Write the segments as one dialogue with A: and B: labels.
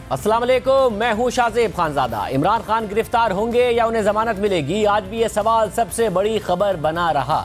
A: अस्सलाम वालेकुम, मैं हूं शाहजेब खानजादा। इमरान खान गिरफ्तार होंगे या उन्हें जमानत मिलेगी, आज भी ये सवाल सबसे बड़ी खबर बना रहा।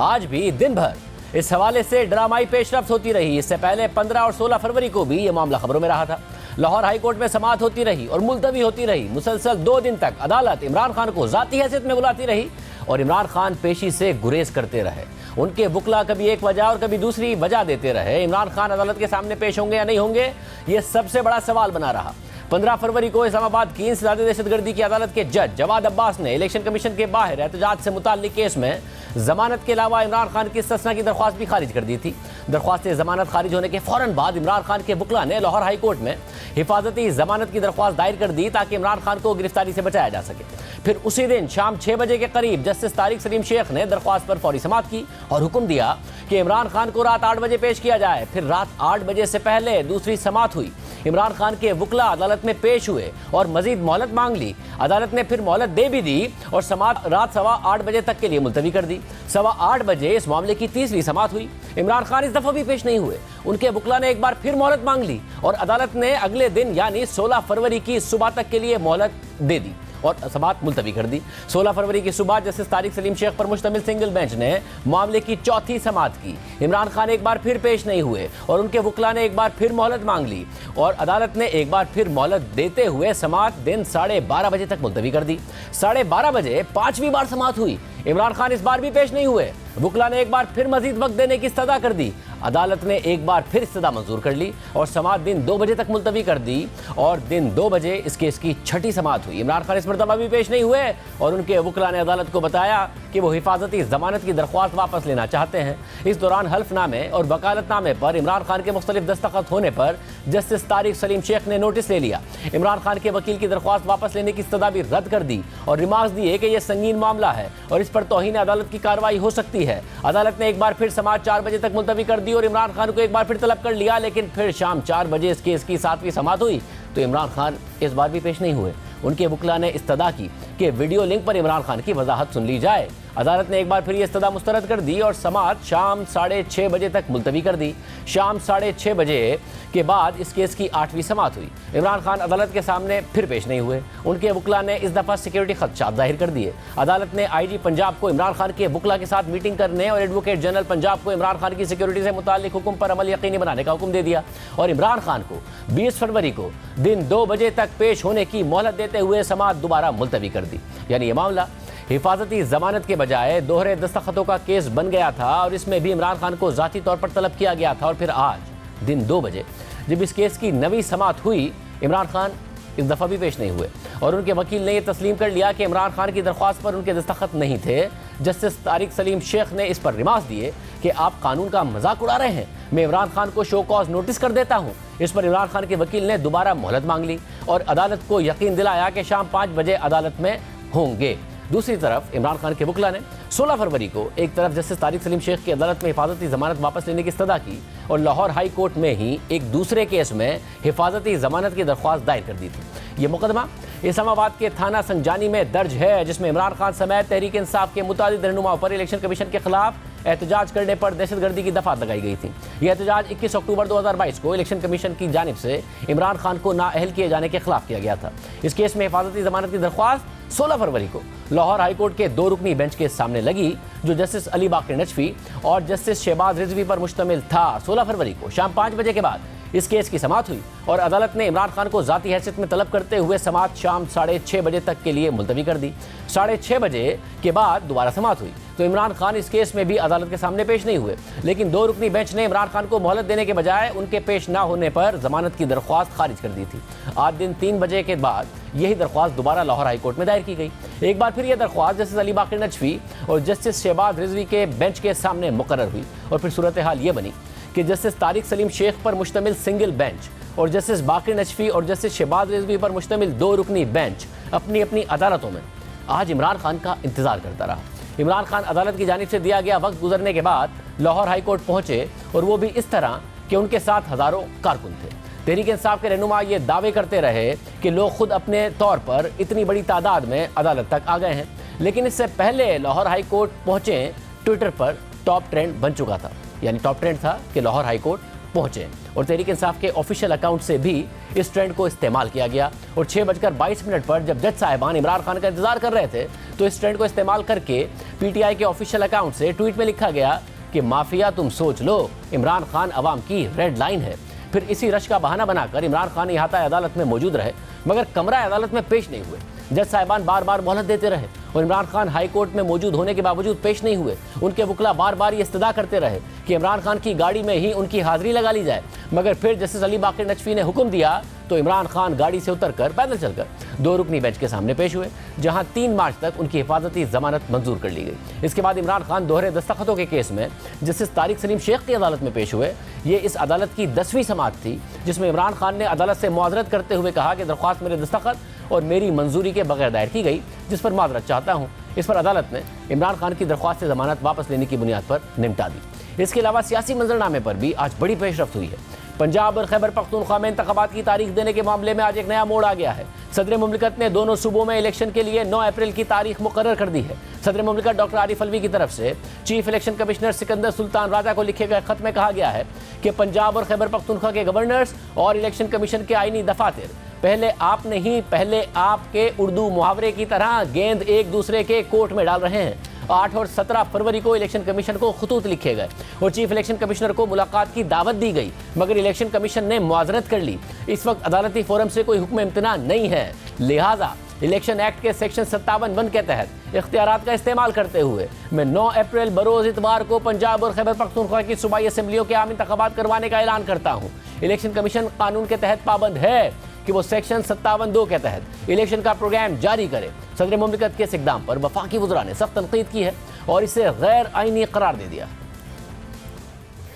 A: आज भी दिन भर इस हवाले से ड्रामाई पेशरफ्त होती रही। इससे पहले 15 और 16 फरवरी को भी ये मामला खबरों में रहा था। लाहौर हाई कोर्ट में समाअत होती रही और मुलतवी होती रही। मुसलसल 2 दिन तक अदालत इमरान खान को जाती हैसियत में बुलाती रही और इमरान खान पेशी से गुरेज करते रहे। उनके वकला कभी एक वजह और कभी दूसरी वजह देते रहे। इमरान खान अदालत के सामने पेश होंगे या नहीं होंगे, ये सबसे बड़ा सवाल बना रहा। 15 फरवरी को इस्लामाबाद की इंसदादे दहशतगर्दी की अदालत के जज जवाद अब्बास ने इलेक्शन कमीशन के बाहर एहतजाज से मुताल्लिक केस में जमानत के अलावा इमरान खान की इस्तिस्ना की दरख्वास्त भी खारिज कर दी थी। दरख्वास्त जमानत खारिज होने के फौरन बाद इमरान खान के वकला ने लाहौर हाई कोर्ट में हिफाजती जमानत की दरख्वास्त दायर कर दी ताकि इमरान खान को गिरफ्तारी से बचाया जा सके। फिर उसी दिन शाम 6 बजे के करीब जस्टिस तारिक सलीम शेख ने दरख्वास्त पर फौरी समाअत की और हुक्म दिया कि इमरान खान को रात 8 बजे पेश किया जाए। फिर रात 8 बजे से पहले दूसरी समाअत हुई। इमरान खान के वकला अदालत में पेश हुए और मजीद मोहलत मांग ली। अदालत ने फिर मोहलत दे भी दी और समाअत रात 8:15 बजे तक के लिए मुलतवी कर दी। 8:15 बजे इस मामले की तीसरी समाअत हुई। इमरान खान इस दफा भी पेश नहीं हुए। उनके वकला ने एक बार फिर मोहलत मांग ली और अदालत ने अगले दिन यानी 16 फरवरी की सुबह तक के लिए मोहलत दे दी और समाअत मुलतवी कर दी। 16 फरवरी की सुबह जस्टिस तारिक सलीम शेख पर मुश्तमिल सिंगल बेंच ने मामले की चौथी समाअत की। इमरान खान एक बार फिर पेश नहीं हुए और उनके वकला ने एक बार फिर मोहलत मांग ली और अदालत ने एक बार फिर मोहलत देते हुए समाअत दिन 12:30 बजे तक मुलतवी कर दी। 12:30 बजे 5वीं बार समाअत हुई। इमरान खान इस बार भी पेश नहीं हुए। वकला ने एक बार फिर मजीद वक्त देने की इस्तदा कर दी। अदालत ने एक बार फिर इस्तदा मंजूर कर ली और समाअत दिन 2 बजे तक मुलतवी कर दी और दिन 2 बजे इस केस की छठी समाअत हुई। इमरान खान इस मरतबा भी पेश नहीं हुए और उनके वकला ने अदालत को बताया कि वो हिफाजती जमानत की दरख्वास्त वापस लेना चाहते हैं। इस दौरान हल्फनामे और वकालतनामे पर इमरान खान के मुख्तलिफ दस्तखत होने पर जस्टिस तारिक सलीम शेख ने नोटिस ले लिया। इमरान खान के वकील की दरख्वास्त वापस लेने की इस्तदा भी रद्द कर दी और रिमार्क्स दिए कि यह संगीन मामला है और इस पर तौहीन अदालत की कार्रवाई हो सकती है। अदालत ने एक बार फिर समाअत 4 बजे तक मुलतवी कर दी और इमरान खान को एक बार फिर तलब कर लिया, लेकिन फिर शाम 4 बजे इस केस की 7वीं समाअत हुई तो इमरान खान इस बार भी पेश नहीं हुए। उनके वकला ने इस्तदा की कि वीडियो लिंक पर इमरान खान की वजाहत सुन ली जाए। अदालत ने एक बार फिर ये इस्तदा मुस्तरद कर दी और समाअत शाम 6:30 बजे तक मुलतवी कर दी। शाम 6:30 बजे के बाद इस केस की 8वीं समाअत हुई। इमरान खान अदालत के सामने फिर पेश नहीं हुए। उनके वकला ने इस दफ़ा सिक्योरिटी खदशात जाहिर कर दिए। अदालत ने IG पंजाब को इमरान खान के वकला के साथ मीटिंग करने और एडवोकेट जनरल पंजाब को इमरान खान की सिक्योरिटी से मुताल्लिक हुक्म पर अमल यकीनी बनाने का हुक्म दे दिया और इमरान खान को 20 फरवरी को दिन 2 बजे तक पेश होने की मोहलत देते हुए समाअत दोबारा मुलतवी कर दी। यानी ये मामला हिफाजती जमानत के बजाय दोहरे दस्तखतों का केस बन गया था और इसमें भी इमरान खान को जाती तौर पर तलब किया गया था। और फिर आज दिन 2 बजे जब इस केस की 9वीं समाअत हुई, इमरान खान इस दफ़ा भी पेश नहीं हुए और उनके वकील ने यह तस्लीम कर लिया कि इमरान खान की दरख्वास्त पर उनके दस्तखत नहीं थे। जस्टिस तारिक सलीम शेख ने इस पर रिमार्क्स दिए कि आप कानून का मजाक उड़ा रहे हैं, मैं इमरान खान को शो कॉज नोटिस कर देता हूं। इस पर इमरान खान के वकील ने दोबारा मोहलत मांग ली और अदालत को यकीन दिलाया कि शाम 5 बजे अदालत में होंगे। दूसरी तरफ इमरान खान के वकला ने 16 फरवरी को एक तरफ जस्टिस तारिक सलीम शेख की अदालत में हिफाजती जमानत वापस लेने की इस्तदा की और लाहौर हाई कोर्ट में ही एक दूसरे केस में हिफाजती जमानत की दरख्वास्त दायर कर दी थी। ये मुकदमा इस्लामाबाद के थाना संजानी में दर्ज है, जिसमें इमरान खान समेत तहरीक इंसाफ के मुतादिद रहनुमाओं पर इलेक्शन कमीशन के खिलाफ एहतजाज करने पर दहशतगर्दी की दफात लगाई गई थी। यह एहतजाज 21 अक्टूबर 2022 को इलेक्शन कमीशन की जानिब से इमरान खान को नाअहल किए जाने के खिलाफ किया गया था। इस केस में हिफाजती जमानत की दरख्वास्त 16 फरवरी को लाहौर हाई कोर्ट के 2 रुकनी बेंच के सामने लगी, जो जस्टिस अली बाकर नजफी और जस्टिस शहबाज रिजवी पर मुश्तमिल था। 16 फरवरी को शाम 5 बजे के बाद इस केस की समाअत हुई और अदालत ने इमरान खान को जाती हैसियत में तलब करते हुए समाअत शाम 6:30 बजे तक के लिए मुलतवी कर दी। 6:30 बजे के बाद दोबारा समाअत हुई तो इमरान खान इस केस में भी अदालत के सामने पेश नहीं हुए, लेकिन 2 रुकनी बेंच ने इमरान खान को मोहलत देने के बजाय उनके पेश न होने पर जमानत की दरख्वास्त खारिज कर दी थी। आज दिन 3 बजे के बाद यही दरख्वास्त दोबारा लाहौर हाई कोर्ट में दायर की गई। एक बार फिर यह दरख्वास्त जस्टिस अली बाकर नजफी और जस्टिस शहबाज रिजवी के बेंच के सामने मुकर्रर हुई और फिर सूरत हाल ये बनी कि जस्टिस तारिक सलीम शेख पर मुश्तमिल सिंगल बेंच और जस्टिस बाकर नजफी और जस्टिस शहबाज रिजवी पर मुश्तमिल 2 रुकनी बेंच अपनी अपनी अदालतों में आज इमरान खान का इंतजार करता रहा। इमरान खान अदालत की जानिब से दिया गया वक्त गुजरने के बाद लाहौर हाई कोर्ट पहुंचे और वो भी इस तरह कि उनके साथ हज़ारों कारकुन थे। तहरीक इंसाफ के रहनुमा ये दावे करते रहे कि लोग खुद अपने तौर पर इतनी बड़ी तादाद में अदालत तक आ गए हैं, लेकिन इससे पहले लाहौर हाई कोर्ट पहुंचे ट्विटर पर टॉप ट्रेंड बन चुका था। यानी टॉप ट्रेंड था कि लाहौर हाई कोर्ट पहुंचे और तहरीक इंसाफ के ऑफिशियल अकाउंट से भी इस ट्रेंड को इस्तेमाल किया गया। और 6:22 पर जब जज साहिबान इमरान खान का इंतजार कर रहे थे तो इस ट्रेंड को इस्तेमाल करके पीटीआई के ऑफिशियल अकाउंट से ट्वीट में लिखा गया कि माफिया तुम सोच लो, इमरान खान अवाम की रेड लाइन है। फिर इसी रश का बहाना बनाकर इमरान खान इहाता अदालत में मौजूद रहे मगर कमरा अदालत में पेश नहीं हुए। जज साहिबान बार बार मोहलत देते रहे और इमरान खान हाई कोर्ट में मौजूद होने के बावजूद पेश नहीं हुए। उनके वकील बार बार ये इस्तदा करते रहे कि इमरान खान की गाड़ी में ही उनकी हाजिरी लगा ली जाए, मगर फिर जस्टिस अली बाकर नजफी ने हुक्म दिया तो इमरान खान गाड़ी से उतरकर पैदल चलकर 2 रुकनी बेंच के सामने पेश हुए, जहां 3 मार्च तक उनकी हिफाजती जमानत मंजूर कर ली गई। इसके बाद इमरान खान दोहरे दस्तखतों के केस में जस्टिस तारिक सलीम शेख की अदालत में पेश हुए। ये इस अदालत की 10वीं समाअत थी जिसमें इमरान खान ने अदालत से मुआजरत करते हुए कहा कि दरख्वास्त मेरे दस्तखत और मेरी मंजूरी के बगैर दायर की गई, जिस पर माजरत चाहता हूँ। इस पर अदालत ने इमरान खान की दरख्वास्त से जमानत वापस लेने की बुनियाद पर निपटा दी। इसके अलावा सियासी मंजरनामे पर भी आज बड़ी पेशरफ्त हुई है। पंजाब और खैबर पख्तूनख्वा में इंतखाबात की तारीख देने के मामले में आज एक नया मोड़ आ गया है। सदर मुमलिकत ने दोनों सूबों में इलेक्शन के लिए 9 अप्रैल की तारीख मुकर्रर कर दी है। सदर मुमलिकत डॉक्टर आरिफ अलवी की तरफ से chief election commissioner Sikandar Sultan Raja को लिखे गए खत में कहा गया है कि पंजाब और खैबर पख्तूनख्वा के गवर्नर्स और इलेक्शन कमीशन के आईनी दफातर पहले आप नहीं, पहले आपके उर्दू मुहावरे की तरह गेंद एक दूसरे के कोर्ट में डाल रहे हैं। 8 और 17 फरवरी को इलेक्शन कमीशन को खतूत लिखे गए और चीफ इलेक्शन कमिश्नर को मुलाकात की दावत दी गई, मगर इलेक्शन कमीशन ने मुआजरत कर ली। इस वक्त अदालती फोरम से कोई हुक्म इम्तना नहीं है, लिहाजा इलेक्शन एक्ट के सेक्शन 57(1) के तहत इख्तियारात का इस्तेमाल करते हुए मैं 9 अप्रैल बरोज इतवार को पंजाब और खैबर पख्तूनख्वा की सूबाई असम्बलियों के आम इंतखाबात करवाने का ऐलान करता हूँ। इलेक्शन कमीशन कानून के तहत पाबंद है कि वो सेक्शन 57(2) के तहत इलेक्शन का प्रोग्राम जारी करे। सदर मुमलिकत के इस इक़दाम पर वफाकी वज़रा ने सख्त तनकीद की है और इसे गैर आईनी करार दे दिया।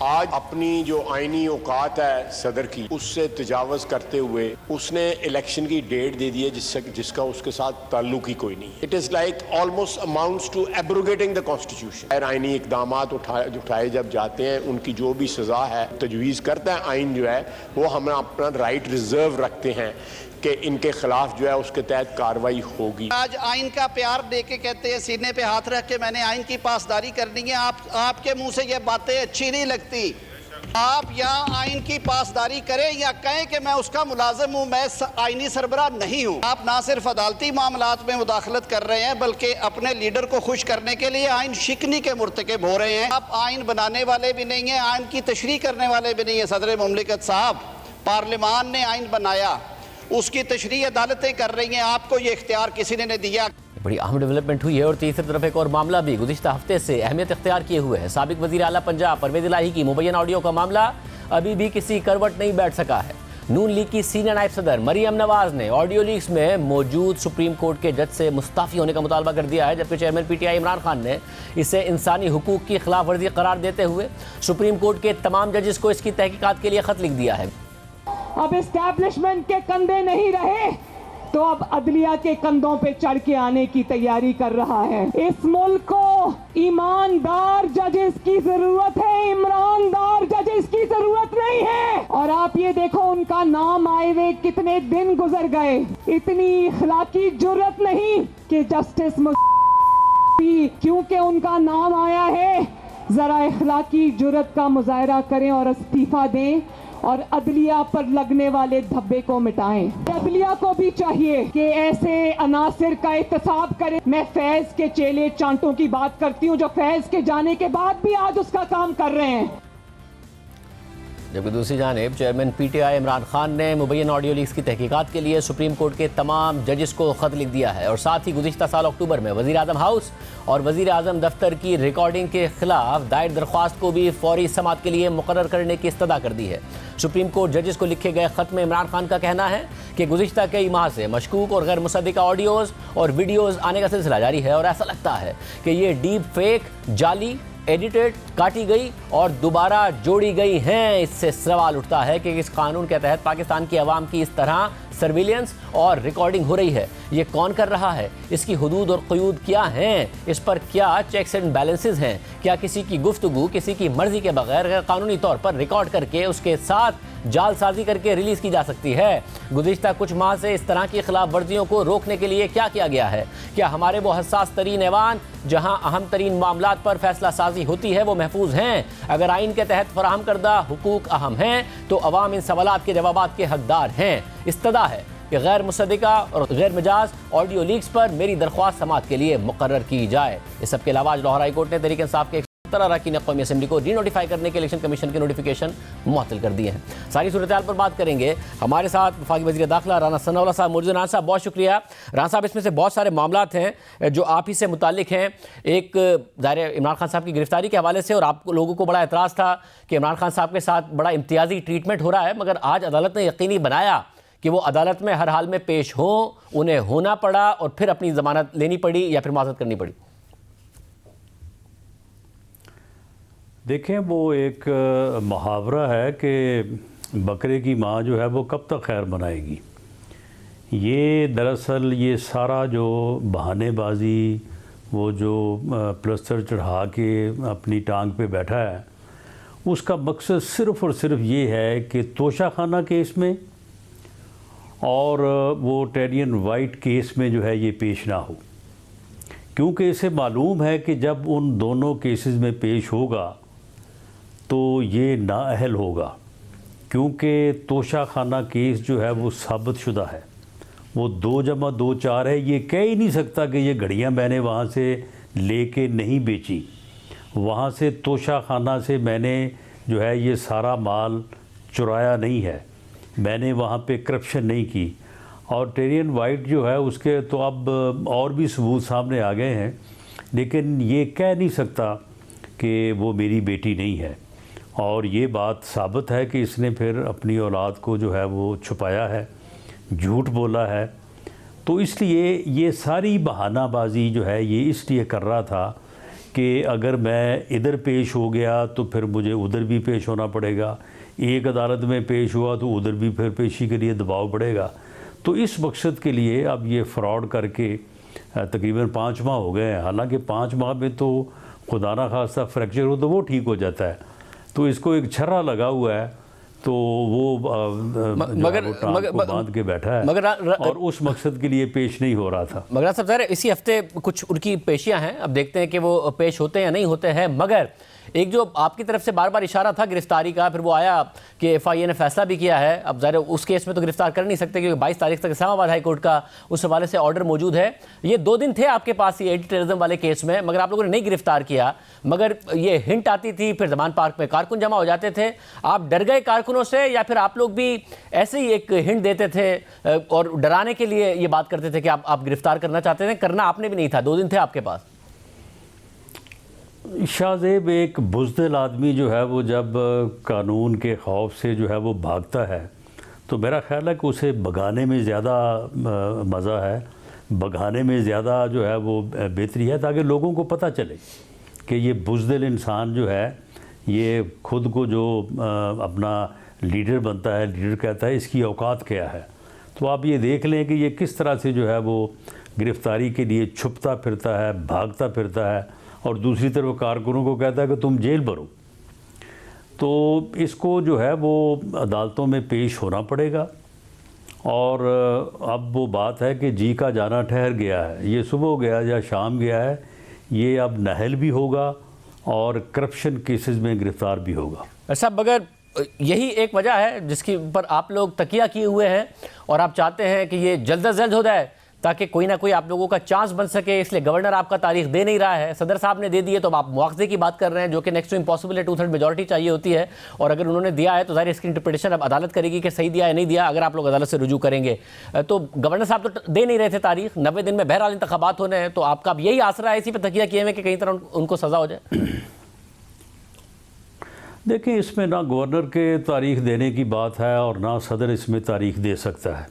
B: आज अपनी जो आईनी औकात है सदर की, उससे तजावज़ करते हुए उसने इलेक्शन की डेट दे दी है जिसका उसके साथ ताल्लुक ही कोई नहीं। It is like almost amounts to abrogating the constitution. गैर आईनी इकदाम उठाए जब जाते हैं उनकी जो भी सज़ा है तजवीज़ करता है आइन जो है वो हम अपना राइट रिजर्व रखते हैं कि इनके खिलाफ जो है उसके तहत कार्रवाई होगी।
C: आज आइन का प्यार दे के कहते हैं, सीने पे हाथ रख के मैंने आइन की पासदारी करनी है। आपके मुंह से ये बातें अच्छी नहीं लगती। आप यहाँ आइन की पासदारी करें या कहें कि मैं उसका मुलाजिम हूँ, मैं आइनी सरबराह नहीं हूँ। आप ना सिर्फ अदालती मामलात में मुदाखलत कर रहे हैं बल्कि अपने लीडर को खुश करने के लिए आइन शिकनी के मुर्तकिब हो रहे हैं। आप आइन बनाने वाले भी नहीं हैं, आइन की तशरीह करने वाले भी नहीं है। सदर मुमलिकत साहब, पार्लियामान ने आइन बनाया, उसकी तशरीह अदालतें कर रही हैं, आपको ये इख्तियार किसी ने नहीं दिया।
A: बड़ी अहम डेवलपमेंट हुई है और तीसरी तरफ एक और मामला भी गुज़िश्ता हफ्ते से अहमियत इख्तियार किए हुए है। साबिक वज़ीर आला पंजाब परवेज़ इलाही की मुबैन ऑडियो का मामला अभी भी किसी करवट नहीं बैठ सका है। नून लीग की सीनियर नायब सदर मरियम नवाज ने ऑडियो लीक्स में मौजूद सुप्रीम कोर्ट के जज से मुस्ताफ़ी होने का मुतालबा कर दिया है, जबकि चेयरमैन पीटीआई इमरान खान ने इसे इंसानी हुकूक की खिलाफ वर्जी करार देते हुए सुप्रीम कोर्ट के तमाम जजेस को इसकी तहकीकात के लिए खत लिख दिया है।
D: अब एस्टैब्लिशमेंट के कंधे नहीं रहे तो अब अदलिया के कंधों पे चढ़ के आने की तैयारी कर रहा है। इस मुल्क को ईमानदार जजेस की जरूरत है, ईमानदार जजेस की जरूरत नहीं है। और आप ये देखो उनका नाम आए हुए कितने दिन गुजर गए, इतनी इखलाकी जुर्रत नहीं कि जस्टिस क्योंकि उनका नाम आया है जरा इखलाकी जुर्रत का मुजाहरा करें और इस्तीफा दें और अदलिया पर लगने वाले धब्बे को मिटाएं। अदलिया को भी चाहिए कि ऐसे अनासिर का एहतसाब करें। मैं फैज के चेले चांटों की बात करती हूं जो फैज के जाने के बाद भी आज उसका काम कर रहे हैं।
A: जबकि दूसरी जानिब चेयरमैन पीटीआई इमरान खान ने मुबैन ऑडियो लीक्स की तहकीकात के लिए सुप्रीम कोर्ट के तमाम जजेस को खत लिख दिया है और साथ ही गुज़िश्ता साल अक्टूबर में वज़ीर आज़म हाउस और वज़ीर आज़म दफ्तर की रिकॉर्डिंग के खिलाफ दायर दरख्वास्त को भी फौरी समाअत के लिए मुकर्रर करने की इस्तदा कर दी है। सुप्रीम कोर्ट जजेस को लिखे गए खत में इमरान खान का कहना है कि गुज़िश्ता कई माह से मशकूक और गैर मुसद्दिका ऑडियोज़ और वीडियोज़ आने का सिलसिला जारी है और ऐसा लगता है कि ये डीप फेक, जाली, एडिटेड, काटी गई और दोबारा जोड़ी गई हैं। इससे सवाल उठता है कि इस कानून के तहत पाकिस्तान की आवाम की इस तरह सर्विलियंस और रिकॉर्डिंग हो रही है, ये कौन कर रहा है, इसकी हुदूद और क़यूद क्या हैं, इस पर क्या चेक्स एंड बैलेंसेस हैं, क्या किसी की गुफ्तगू किसी की मर्जी के बगैर गैर कानूनी तौर पर रिकॉर्ड करके उसके साथ जालसाजी करके रिलीज की जा सकती है? गुज़िश्ता कुछ माह से इस तरह की खिलाफ वर्जियों को रोकने के लिए क्या किया गया है? क्या हमारे वो हसास तरीन ऐवान जहां अहम तरीन मामलात पर फैसला साजी होती है वो महफूज हैं? अगर आइन के तहत फराहम करदा हुकूक अहम हैं तो अवाम इन सवालात के जवाबात के हकदार हैं। इस्तदा है कि गैर मुसद्दिका और गैर मिजाज ऑडियो लीक्स पर मेरी दरख्वास्त समात के लिए मुकर्रर की जाए। इस सब के अलावा आज लाहौर हाई कोर्ट ने तहरीक इंसाफ के 17 अरकान कौमी असम्बली को री नोटिफाई करने के इलेक्शन कमीशन के नोटिफिकेशन मुअत्तल कर दिए हैं। सारी सूरत हाल पर बात करेंगे। हमारे साथ वफाकी वज़ीर दाखिला राना सनाउल्लाह साहब मौजूद। राना साहब बहुत शुक्रिया। राना साहब, इसमें से बहुत सारे मामलात हैं जो आप ही से मुताल्लिक हैं। एक ज़ाहिर इमरान खान साहब की गिरफ्तारी के हवाले से, और आप लोगों को बड़ा एतराज़ था कि इमरान खान साहब के साथ बड़ा इम्तियाजी ट्रीटमेंट हो रहा है, मगर आज अदालत ने यकीनी बनाया कि वो अदालत में हर हाल में पेश हों, उन्हें होना पड़ा और फिर अपनी ज़मानत लेनी पड़ी या फिर माज़रत करनी पड़ी।
E: देखें, वो एक मुहावरा है कि बकरे की माँ जो है वो कब तक खैर मनाएगी। ये दरअसल ये सारा जो बहानेबाजी, वो जो प्लस्तर चढ़ा के अपनी टांग पे बैठा है, उसका मकसद सिर्फ़ और सिर्फ ये है कि तोशा खाना केस में और वो टेरियन वाइट केस में जो है ये पेश ना हो, क्योंकि इसे मालूम है कि जब उन दोनों केसेस में पेश होगा तो ये नाअहल होगा, क्योंकि तोशा खाना केस जो है वो साबित शुदा है। वो 2 + 2 4 है। ये कह ही नहीं सकता कि ये घड़ियाँ मैंने वहाँ से लेके नहीं बेची, वहाँ से तोशा खाना से मैंने जो है ये सारा माल चुराया नहीं है, मैंने वहाँ पे करप्शन नहीं की। और टेरियन वाइट जो है उसके तो अब और भी सबूत सामने आ गए हैं, लेकिन ये कह नहीं सकता कि वो मेरी बेटी नहीं है। और ये बात साबित है कि इसने फिर अपनी औलाद को जो है वो छुपाया है, झूठ बोला है। तो इसलिए ये सारी बहानाबाजी जो है ये इसलिए कर रहा था कि अगर मैं इधर पेश हो गया तो फिर मुझे उधर भी पेश होना पड़ेगा, एक अदालत में पेश हुआ तो उधर भी फिर पेशी के लिए दबाव पड़ेगा। तो इस मकसद के लिए अब ये फ्रॉड करके तकरीबन 5 माह हो गए हैं। हालांकि 5 माह में तो खुदा ना खास्ता फ्रैक्चर हो तो वो ठीक हो जाता है, तो इसको एक छर्रा लगा हुआ है, तो वो बांध के बैठा है और उस मकसद के लिए पेश नहीं हो रहा था।
A: मगर साहब, ज़ाहिर इसी हफ्ते कुछ उनकी पेशियां हैं, अब देखते हैं कि वो पेश होते हैं या नहीं होते हैं। मगर एक जो आपकी तरफ से बार बार इशारा था गिरफ्तारी का, फिर वो आया कि FIA ने फैसला भी किया है। अब ज़ाहिर उस केस में तो गिरफ्तार कर नहीं सकते क्योंकि 22 तारीख तक इस्लामाबाद हाई कोर्ट का उस हवाले से ऑर्डर मौजूद है। ये 2 दिन थे आपके पास ये एंटी टेररिज्म वाले केस में, मगर आप लोगों ने नहीं गिरफ्तार किया। मगर ये हिंट आती थी, फिर जमान पार्क में कारकुन जमा हो जाते थे। आप डर गए कारकुनों से या फिर आप लोग भी ऐसे ही एक हिंट देते थे और डराने के लिए ये बात करते थे कि आप गिरफ्तार करना चाहते थे? करना आपने भी नहीं था, 2 दिन थे आपके पास।
E: शाहजेब एक बुज़दिल आदमी जो है वो जब कानून के खौफ से जो है वो भागता है तो मेरा ख्याल है कि उसे भगाने में ज़्यादा मज़ा है, भगाने में ज़्यादा जो है वो बेहतरी है, ताकि लोगों को पता चले कि ये बुज़दिल इंसान जो है ये खुद को जो अपना लीडर बनता है, लीडर कहता है, इसकी औकात क्या है। तो आप ये देख लें कि ये किस तरह से जो है वो गिरफ़्तारी के लिए छुपता फिरता है, भागता फिरता है और दूसरी तरफ कारकुनों को कहता है कि तुम जेल भरो। तो इसको जो है वो अदालतों में पेश होना पड़ेगा। और अब वो बात है कि जी का जाना ठहर गया है, ये सुबह गया या शाम गया है, ये अब नाअहल भी होगा और करप्शन केसेस में गिरफ़्तार भी होगा।
A: साहब, मगर यही एक वजह है जिसके ऊपर आप लोग तकिया किए हुए हैं और आप चाहते हैं कि ये जल्द अज जल्द हो जाए ताकि कोई ना कोई आप लोगों का चांस बन सके, इसलिए गवर्नर आपका तारीख दे नहीं रहा है। सदर साहब ने दे दी है तो आप मुआवजे की बात कर रहे हैं, जो कि नेक्स्ट टू इम्पॉसिबल है, 2/3 मेजॉरिटी चाहिए होती है। और अगर उन्होंने दिया है तो ज़ाहिर इसकी इंटरप्रिटेशन अब अदालत करेगी कि सही दिया या नहीं दिया। अगर आप लोग अदालत से रुजू करेंगे तो गवर्नर साहब तो दे नहीं रहे थे तारीख, 90 दिन में बहरहाल इंतखाबात होने हैं, तो आपका अब यही आसरा है, इसी पर तकिया किए हुए कि कहीं तरह उनको सज़ा हो जाए।
E: देखिए, इसमें ना गवर्नर के तारीख देने की बात है और ना सदर इसमें तारीख दे सकता है।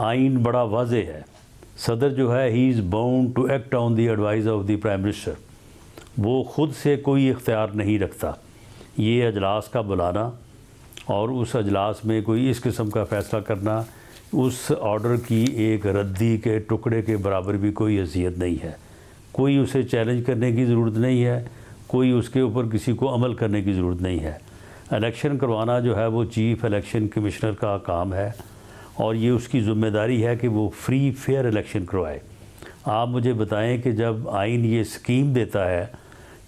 E: आइन बड़ा वाज़ेह है, सदर जो है he is bound to act on the advice of the prime minister. वो ख़ुद से कोई इख्तियार नहीं रखता। ये अजलास का बुलाना और उस अजलास में कोई इस किस्म का फ़ैसला करना, उस ऑर्डर की एक रद्दी के टुकड़े के बराबर भी कोई हैसियत नहीं है। कोई उसे चैलेंज करने की ज़रूरत नहीं है, कोई उसके ऊपर किसी को अमल करने की ज़रूरत नहीं है। इलेक्शन करवाना जो है वो चीफ़ इलेक्शन कमिश्नर का काम है और ये उसकी ज़िम्मेदारी है कि वो फ्री फेयर इलेक्शन करवाए। आप मुझे बताएं कि जब आइन ये स्कीम देता है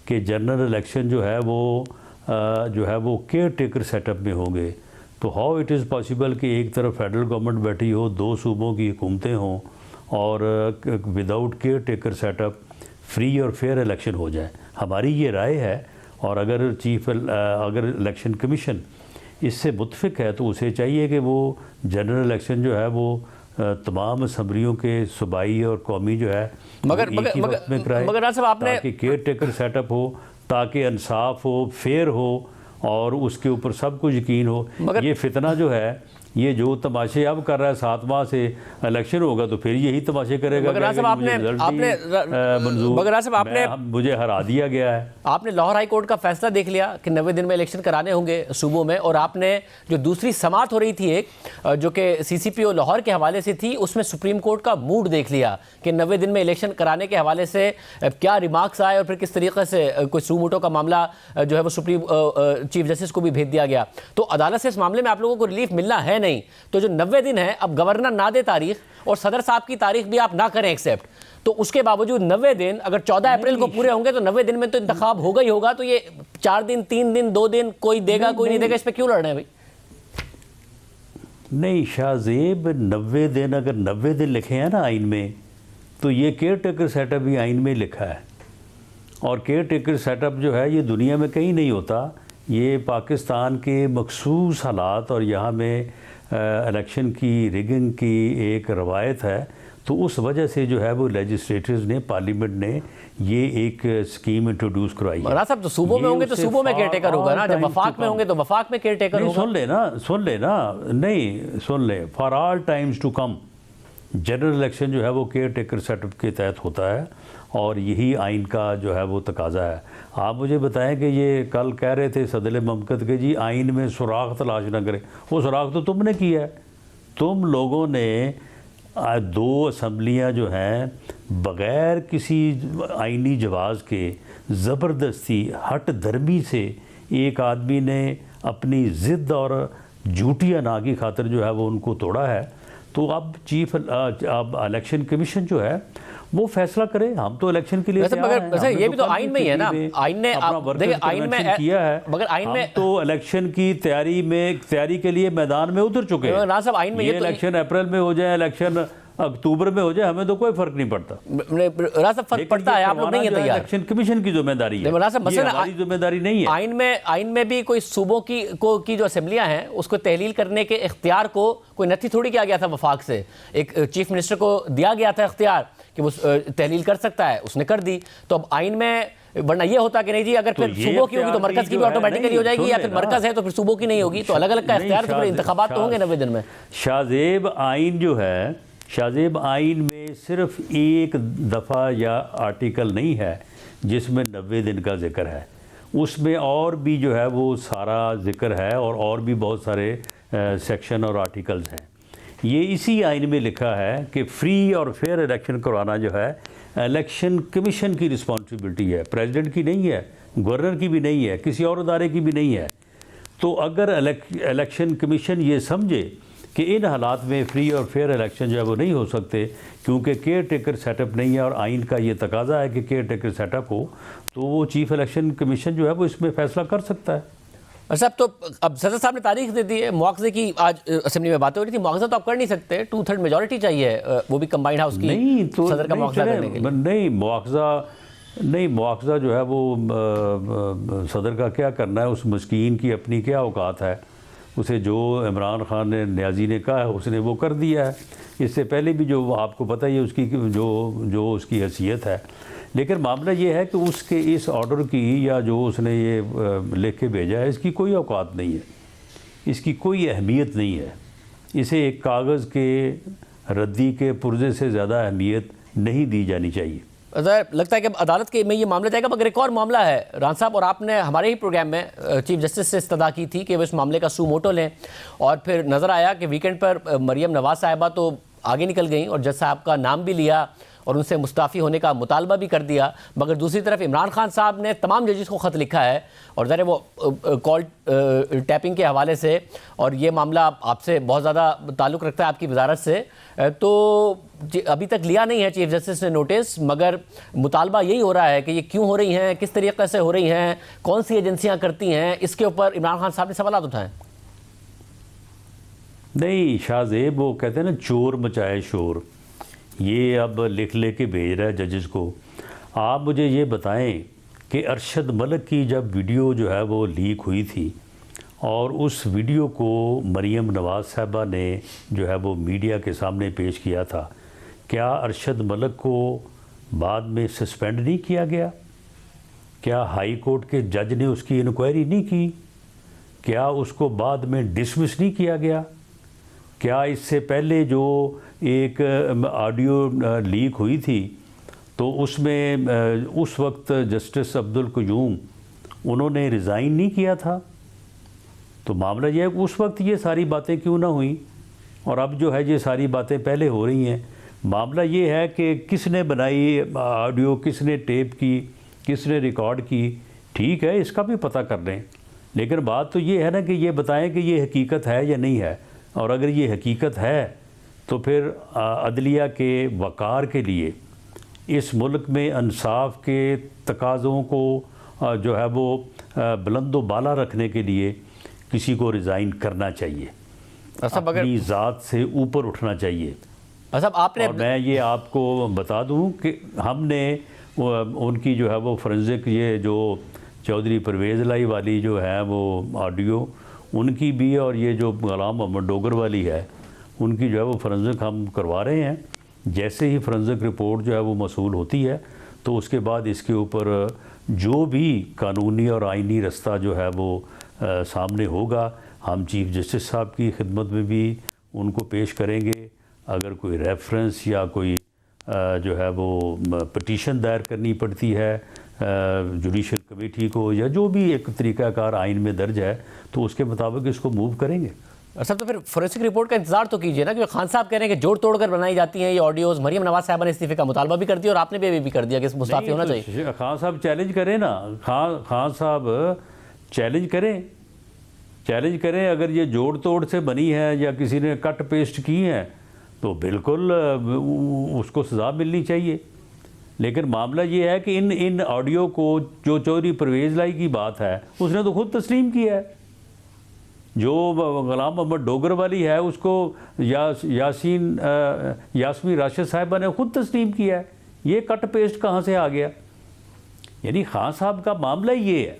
E: कि जनरल इलेक्शन जो है वो केयर टेकर सेटअप में होंगे, तो हाउ इट इज़ पॉसिबल कि एक तरफ फेडरल गवर्नमेंट बैठी हो, 2 सूबों की हुकूमतें हों और without care taker setup free और फेयर इलेक्शन हो जाए। हमारी ये राय है और अगर इलेक्शन कमीशन इससे मुतफिक है तो उसे चाहिए कि वो जनरल इलेक्शन जो है वो तमाम असम्बलियों के सूबाई और कौमी जो है
A: मगर
E: ताकि केयर टेकर सेटअप हो, ताकि इंसाफ हो, फेयर हो और उसके ऊपर सब कुछ यकीन हो। ये फितना जो है, ये जो तमाशे अब कर रहा है, 7 माह से इलेक्शन होगा तो फिर यही तमाशे करेगा। मुझे हरा दिया गया है।
A: आपने लाहौर हाई कोर्ट का फैसला देख लिया कि 90 दिन में इलेक्शन कराने होंगे सूबों में, और आपने जो दूसरी समाअत हो रही थी एक जो कि CCPO लाहौर के हवाले से थी, उसमें सुप्रीम कोर्ट का मूड देख लिया कि 90 दिन में इलेक्शन कराने के हवाले से क्या रिमार्क्स आए और फिर किस तरीके से कोई सूमोटो का मामला जो है वो सुप्रीम चीफ जस्टिस को भी भेज दिया गया। तो अदालत से इस मामले में आप लोगों को रिलीफ मिलना है नहीं, तो जो 90 दिन है, अब गवर्नर ना दे तारीख और सदर साहब की तारीख भी आप ना करें एक्सेप्ट, तो उसके बावजूद 90 दिन अगर 14 अप्रैल को पूरे होंगे तो 90 दिन में तो इंतखाब होगा ही होगा। तो ये 4 दिन, 3 दिन, 2 दिन कोई देगा कोई नहीं देगा, इस पे क्यों लड़ रहे हैं भाई?
E: नहीं शाहजेब, 90 दिन अगर 90 दिन लिखे हैं ना आइन में, तो ये केयर टेकर सेटअप भी आइन में लिखा है। और केयर टेकर सेटअप जो है ये दुनिया में कहीं नहीं होता, ये पाकिस्तान के मखसूस हालात और यहाँ में इलेक्शन की रिगिंग की एक रवायत है। तो उस वजह से जो है वो लेजिस्लेटर्स ने, पार्लियामेंट ने ये एक स्कीम इंट्रोड्यूस करवाई है।
A: साहब तो सूबों में होंगे तो सूबों में केयर टेकर होगा ना, जब वफाक में होंगे तो वफाक में केयर टेकर होगा।
E: सुन ले for all times to come general election जो है वो केयर टेकर सेटअप के तहत होता है और यही आइन का जो है वो तकाजा है। आप मुझे बताएं कि ये कल कह रहे थे सदर ममकत के जी आइन में सुराख तलाश ना करें, वो सुराख तो तुमने किया है। तुम लोगों ने 2 असम्बलियाँ जो हैं बग़ैर किसी आइनी जवाज़ के ज़बरदस्ती हट धर्मी से एक आदमी ने अपनी ज़िद और झूठिया ना की खातिर जो है वो उनको तोड़ा है। तो अब अब इलेक्शन कमीशन जो है वो फैसला करे। हम तो इलेक्शन के लिए
A: मगर ये भी तो आइन में ही है ना, आइन ने देखिए आइन में
E: किया है, मगर आइन में तो इलेक्शन की तैयारी के लिए मैदान में उतर चुके हैं ना साहब। आइन में ये इलेक्शन अप्रैल में हो जाए, इलेक्शन अक्टूबर में हो जाए, हमें तो कोई फर्क नहीं पड़ता।
A: फर्क पड़ता है, आप लोग नहीं है तैयार।
E: इलेक्शन कमीशन की जिम्मेदारी है, हमारी जिम्मेदारी नहीं है।
A: आइन में भी कोई सूबों की जो असेंबलियां हैं उसको तहलील करने के इख्तियार को कोई नथी थोड़ी किया गया था वफाक से। एक चीफ मिनिस्टर को दिया गया था इख्तियार कि वो तहलील कर सकता है, उसने कर दी। तो अब आइन में वरना ये होता कि नहीं जी अगर फिर सूबों की होगी तो मरकज की भी ऑटोमेटिकली हो जाएगी, या फिर मरकज है तो फिर सूबों की नहीं होगी। तो अलग अलग का इख्तियार, फिर इंतखाबात तो होंगे 90 दिन में।
E: शाहजेब आइन में सिर्फ एक दफ़ा या आर्टिकल नहीं है जिसमें 90 दिन का जिक्र है, उसमें और भी जो है वो सारा जिक्र है और भी बहुत सारे सेक्शन और आर्टिकल्स हैं। ये इसी आइन में लिखा है कि फ्री और फेयर इलेक्शन करवाना जो है इलेक्शन कमीशन की रिस्पॉन्सिबिलिटी है, प्रेसिडेंट की नहीं है, गवर्नर की भी नहीं है, किसी और अदारे की भी नहीं है। तो अगर इलेक्शन कमीशन ये समझे कि इन हालात में फ्री और फेयर इलेक्शन जो है वो नहीं हो सकते क्योंकि केयर टेकर सेटअप नहीं है और आइन का ये तकाजा है कि केयर टेकर सेटअप हो, तो वो चीफ इलेक्शन कमीशन जो है वो इसमें फैसला कर सकता है।
A: साहब तो अब सदर साहब ने तारीख दे दी है मुआवजे की, आज असेंबली में बातें हो रही थी। मुआवजा तो आप कर नहीं सकते, 2/3 मेजॉरिटी चाहिए, वो भी कंबाइंड हाउस की
E: नहीं, तो
A: सदर का मुआवजा करने के लिए।
E: नहीं मुआवजा जो है वो सदर का क्या करना है, उस मस्कीन की अपनी क्या औकात है, उसे जो इमरान खान ने न्याजी ने कहा है उसने वो कर दिया है। इससे पहले भी जो आपको पता ही है उसकी जो उसकी हैसियत है। लेकिन मामला ये है कि उसके इस ऑर्डर की या जो उसने ये लिख के भेजा है इसकी कोई औकात नहीं है, इसकी कोई अहमियत नहीं है। इसे एक कागज़ के रद्दी के पुर्जे से ज़्यादा अहमियत नहीं दी जानी चाहिए।
A: लगता है कि अदालत के में ये मामला जाएगा। मगर एक और मामला है रान साहब, और आपने हमारे ही प्रोग्राम में चीफ जस्टिस से इस्तदा की थी कि वो इस मामले का सू मोटो लें, और फिर नज़र आया कि वीकेंड पर मरियम नवाज़ साहिबा तो आगे निकल गई और जज साहब का नाम भी लिया और उनसे मुस्ताफ़ी होने का मुतालबा भी कर दिया, मगर दूसरी तरफ इमरान खान साहब ने तमाम जजेस को ख़त लिखा है और ज़रा वो कॉल टैपिंग के हवाले से, और ये मामला आपसे बहुत ज़्यादा ताल्लुक़ रखता है आपकी वजारत से, तो अभी तक लिया नहीं है चीफ जस्टिस ने नोटिस, मगर मुतालबा यही हो रहा है कि ये क्यों हो रही हैं, किस तरीके से हो रही हैं, कौन सी एजेंसियाँ करती हैं, इसके ऊपर इमरान खान साहब ने सवाल उठाए।
E: नहीं शाहजेब, वो कहते हैं ना चोर मचाए शोर, ये अब लिख लेके भेज रहा है जजेस को। आप मुझे ये बताएं कि अरशद मलिक की जब वीडियो जो है वो लीक हुई थी और उस वीडियो को मरीम नवाज़ साहबा ने जो है वो मीडिया के सामने पेश किया था, क्या अरशद मलिक को बाद में सस्पेंड नहीं किया गया? क्या हाई कोर्ट के जज ने उसकी इंक्वायरी नहीं की? क्या उसको बाद में डिसमिस नहीं किया गया? क्या इससे पहले जो एक ऑडियो लीक हुई थी तो उसमें उस वक्त जस्टिस अब्दुल क़यूम उन्होंने रिज़ाइन नहीं किया था? तो मामला यह है कि उस वक्त ये सारी बातें क्यों ना हुई और अब जो है ये सारी बातें पहले हो रही हैं। मामला ये है कि किसने बनाई ऑडियो, किसने टेप की, किसने रिकॉर्ड की, ठीक है इसका भी पता कर लें, लेकिन बात तो ये है ना कि ये बताएं कि ये हकीकत है या नहीं है, और अगर ये हकीकत है तो फिर अदलिया के वक़ार के लिए, इस मुल्क में इंसाफ के तकाज़ों को जो है वो बुलंद बाला रखने के लिए किसी को रिज़ाइन करना चाहिए, अपनी ज़ात से ऊपर उठना चाहिए।
A: आपने
E: और मैं ये आपको बता दूं कि हमने उनकी जो है वो फोरेंसिक, ये जो चौधरी परवेज़ लाई वाली जो है वो ऑडियो उनकी भी, और ये जो गुलाम मोहम्मद डोगर वाली है उनकी जो है वो फोरेंसिक हम करवा रहे हैं। जैसे ही फोरेंसिक रिपोर्ट जो है वो मसूल होती है तो उसके बाद इसके ऊपर जो भी कानूनी और आइनी रास्ता जो है वो सामने होगा, हम चीफ जस्टिस साहब की खिदमत में भी उनको पेश करेंगे। अगर कोई रेफरेंस या कोई जो है वो पटिशन दायर करनी पड़ती है जुडिशल कमेटी को, या जो भी एक तरीक़ाकार आइन में दर्ज है, तो उसके मुताबिक इसको मूव करेंगे।
A: सर तो फिर फोरेंसिक रिपोर्ट का इंतजार तो कीजिए ना, क्योंकि खान साहब कह रहे हैं कि जोड़ तोड़ कर बनाई जाती हैं ये ऑडियोज़। मरीम नवाज साहबा ने इस्तीफे का मुतालबा भी कर दिया और आपने भी कर दिया कि मुस्ताफ़ी होना चाहिए।
E: खान साहब चैलेंज करें ना, खान साहब चैलेंज करें अगर ये जोड़ तोड़ से बनी है या किसी ने कट पेस्ट की है तो बिल्कुल उसको सज़ा मिलनी चाहिए। लेकिन मामला ये है कि इन ऑडियो को, जो चौधरी परवेज़ लाई की बात है, उसने तो खुद तस्लीम किया है। जो गुलाम मोहम्मद डोगर वाली है उसको यास्मीन राशिद साहिबा ने खुद तस्लीम किया है। ये कट पेस्ट कहाँ से आ गया? यानी खान साहब का मामला ये है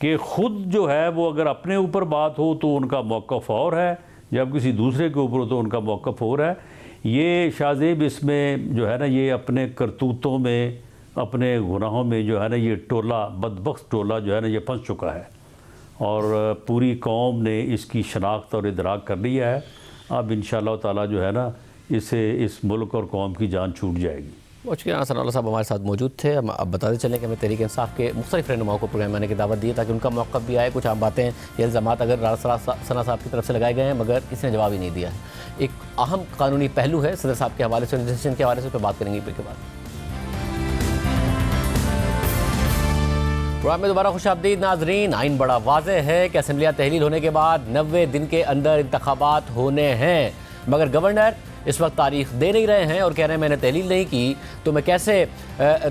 E: कि खुद जो है वो अगर अपने ऊपर बात हो तो उनका मौक़िफ़ और है, जब किसी दूसरे के ऊपर हो तो उनका मौक़िफ़ और है। ये शाहजेब इसमें जो है ना, ये अपने करतूतों में, अपने गुनाहों में जो है ना, ये टोला, बदबख्त टोला जो है ना, ये फंस चुका है और पूरी कौम ने इसकी शनाख्त और इदराक कर लिया है। अब इंशाअल्लाह ताला जो है ना, इससे इस मुल्क और कौम की जान छूट जाएगी।
A: बहुत शुक्रिया सनाउल्लाह साहब हमारे साथ मौजूद थे। हम अब बताते चलें कि हमें तहरीक इंसाफ के मुख्तलिफ रहनुमाओं को प्रोग्राम आने की दावत दी ताकि उनका मौक़िफ़ भी आए। कुछ आम बातें, ये इल्ज़ामात अगर सना साहब की तरफ से लगाए गए हैं मगर किसी ने जवाब ही नहीं दिया है। एक अहम कानूनी पहलू है सदर साहब के हवाले से, डिसीजन के हवाले से, उस पर बात करेंगे ब्रेक के बाद। प्रोग्राम में दोबारा खुशामदीद नाज़रीन। आइन बड़ा वाज़ेह है कि असम्बलियाँ तहलील होने के बाद 90 दिन के अंदर इंतखाबात होने हैं, मगर गवर्नर इस वक्त तारीख दे नहीं रहे हैं और कह रहे हैं मैंने तहलील नहीं की तो मैं कैसे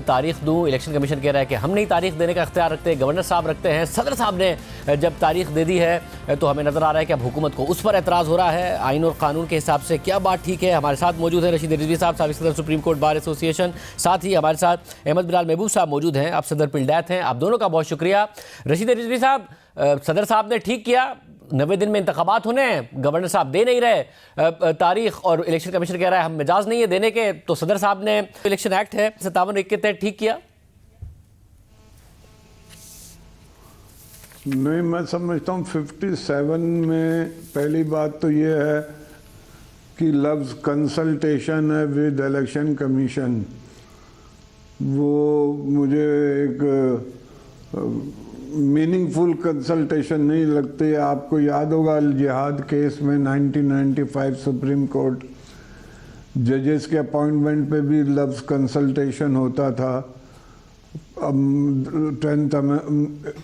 A: तारीख दूं। इलेक्शन कमीशन कह रहा है कि हम नहीं तारीख देने का इख्तियार रखते, गवर्नर साहब रखते हैं। सदर साहब ने जब तारीख दे दी है तो हमें नज़र आ रहा है कि अब हुकूमत को उस पर एतराज़ हो रहा है। आइन और कानून के हिसाब से क्या बात ठीक है? हमारे साथ मौजूद हैं रशीद रिजवी साहब, साबिक़ सदर सुप्रीम कोर्ट बार एसोसिएशन। साथ ही हमारे साथ अहमद बिलाल महबूब साहब मौजूद हैं, आप सदर पिल्डैत हैं। आप दोनों का बहुत शुक्रिया। रशीद रिजवी साहब, सदर साहब ने ठीक किया, 90 दिन में इंतखाबात होने हैं, गवर्नर साहब दे नहीं रहे तारीख और इलेक्शन कमीशन कह रहा है हम मिजाज नहीं है देने के, तो सदर साहब ने इलेक्शन एक्ट है 57(1) के तहत ठीक किया।
F: नहीं, मैं समझता हूँ 57 में पहली बात तो ये है कि लफ्ज़ कंसल्टेशन है विद इलेक्शन कमीशन, वो मुझे एक मीनिंगफुल कंसल्टेशन नहीं लगती। आपको याद होगा जिहाद केस में 1995 सुप्रीम कोर्ट जजेस के अपॉइंटमेंट पे भी लफ्ज़ कंसल्टेशन होता था। अब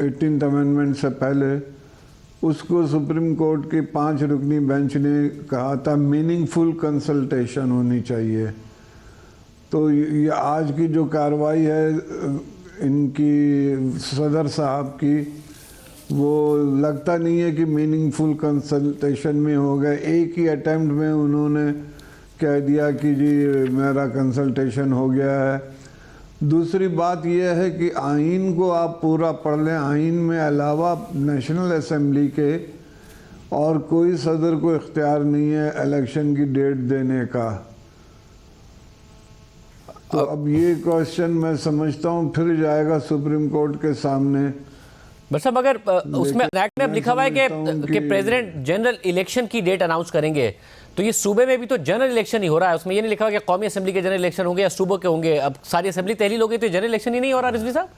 F: 18th अमेंडमेंट से पहले उसको सुप्रीम कोर्ट की 5 रुकनी बेंच ने कहा था मीनिंगफुल कंसल्टेशन होनी चाहिए। तो ये आज की जो कार्रवाई है इनकी सदर साहब की, वो लगता नहीं है कि मीनिंगफुल कंसल्टेशन में हो गए। एक ही अटेम्प्ट में उन्होंने कह दिया कि जी मेरा कंसल्टेशन हो गया है। दूसरी बात यह है कि आइन को आप पूरा पढ़ लें। आइन में अलावा नेशनल असेंबली के और कोई सदर को इख्तियार नहीं है इलेक्शन की डेट देने का। तो अब ये क्वेश्चन मैं समझता हूँ फिर जाएगा सुप्रीम कोर्ट के सामने।
A: बट साहब अगर उसमें एक्ट में अब लिखा हुआ है कि प्रेसिडेंट जनरल इलेक्शन की डेट अनाउंस करेंगे, तो ये सूबे में भी तो जनरल इलेक्शन ही हो रहा है। उसमें ये नहीं लिखा हुआ कि कौमी असेंबली के जनरल इलेक्शन होंगे या सूबों के होंगे। अब सारी असेंबली तहलील हो गई तो जनरल इलेक्शन ही नहीं हो रहा रिजवी साहब।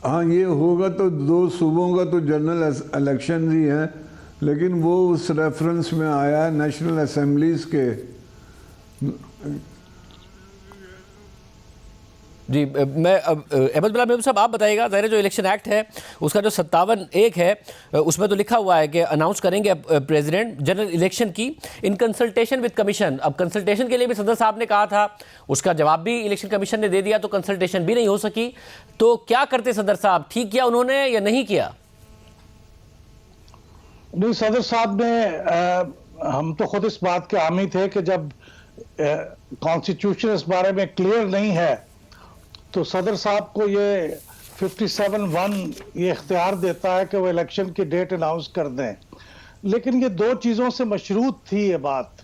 F: हाँ, ये होगा तो 2 सूबों का तो जनरल इलेक्शन ही है, लेकिन वो उस रेफरेंस में आया है नेशनल असेंबलीज के।
A: जी मैं अहमद बिलाल महबूब साहब आप बताइएगा, ज़ाहिर जो इलेक्शन एक्ट है उसका जो 57(1) है उसमें तो लिखा हुआ है कि अनाउंस करेंगे प्रेसिडेंट जनरल इलेक्शन की इन कंसल्टेशन विद कमीशन। अब कंसल्टेशन के लिए भी सदर साहब ने कहा था, उसका जवाब भी इलेक्शन कमीशन ने दे दिया, तो कंसल्टेशन भी नहीं हो सकी। तो क्या करते सदर साहब, ठीक किया उन्होंने या नहीं किया?
G: नहीं, सदर साहब ने हम तो खुद इस बात के हामी थे कि जब कॉन्स्टिट्यूशन इस बारे में क्लियर नहीं है तो सदर साहब को ये 57(1) ये इख्तियार देता है कि वो इलेक्शन की डेट अनाउंस कर दें। लेकिन ये 2 चीज़ों से मशरूत थी ये बात।